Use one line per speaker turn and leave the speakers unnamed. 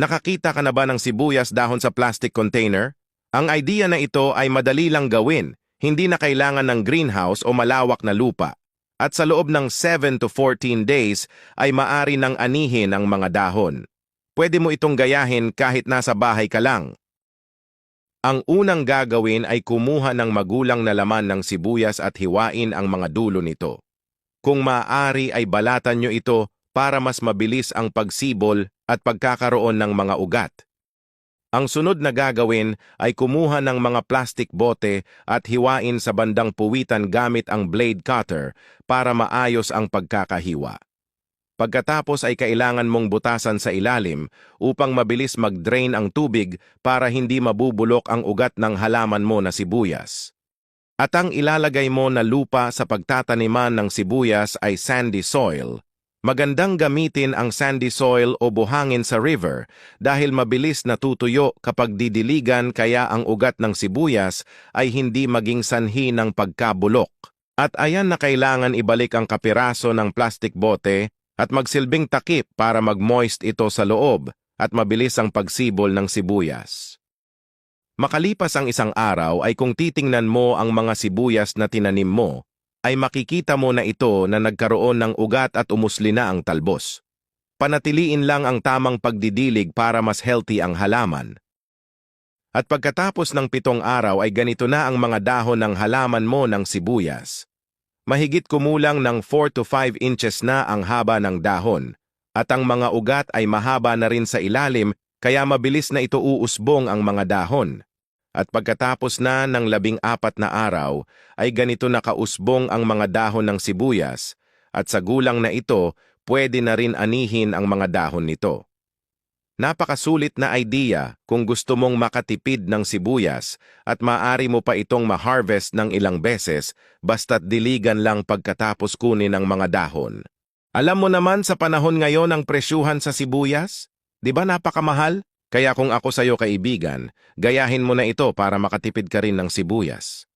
Nakakita ka na ba ng sibuyas dahon sa plastic container? Ang idea na ito ay madali lang gawin, hindi na kailangan ng greenhouse o malawak na lupa. At sa loob ng 7 to 14 days ay maari nang anihin ang mga dahon. Pwede mo itong gayahin kahit nasa bahay ka lang. Ang unang gagawin ay kumuha ng magulang na laman ng sibuyas at hiwain ang mga dulo nito. Kung maaari ay balatan nyo ito para mas mabilis ang pagsibol at pagkakaroon ng mga ugat. Ang sunod na gagawin ay kumuha ng mga plastic bote at hiwain sa bandang puwitan gamit ang blade cutter para maayos ang pagkakahiwa. Pagkatapos ay kailangan mong butasan sa ilalim upang mabilis mag-drain ang tubig para hindi mabubulok ang ugat ng halaman mo na sibuyas. At ang ilalagay mo na lupa sa pagtataniman ng sibuyas ay sandy soil. Magandang gamitin ang sandy soil o buhangin sa river dahil mabilis natutuyo kapag didiligan kaya ang ugat ng sibuyas ay hindi maging sanhi ng pagkabulok. At ayan na kailangan ibalik ang kapiraso ng plastic bote at magsilbing takip para mag-moist ito sa loob at mabilis ang pagsibol ng sibuyas. Makalipas ang isang araw ay kung titingnan mo ang mga sibuyas na tinanim mo, ay makikita mo na ito na nagkaroon ng ugat at umusli na ang talbos. Panatiliin lang ang tamang pagdidilig para mas healthy ang halaman. At pagkatapos ng 7 araw ay ganito na ang mga dahon ng halaman mo ng sibuyas. Mahigit kumulang ng 4 to 5 inches na ang haba ng dahon, at ang mga ugat ay mahaba na rin sa ilalim kaya mabilis na ito uusbong ang mga dahon. At pagkatapos na ng 14 na araw, ay ganito nakausbong ang mga dahon ng sibuyas, at sa gulang na ito, pwede na rin anihin ang mga dahon nito. Napakasulit na idea kung gusto mong makatipid ng sibuyas at maaari mo pa itong ma-harvest ng ilang beses basta't diligan lang pagkatapos kunin ang mga dahon. Alam mo naman sa panahon ngayon ang presyuhan sa sibuyas? Di ba napakamahal? Kaya kung ako sa'yo kaibigan, gayahin mo na ito para makatipid ka rin ng sibuyas.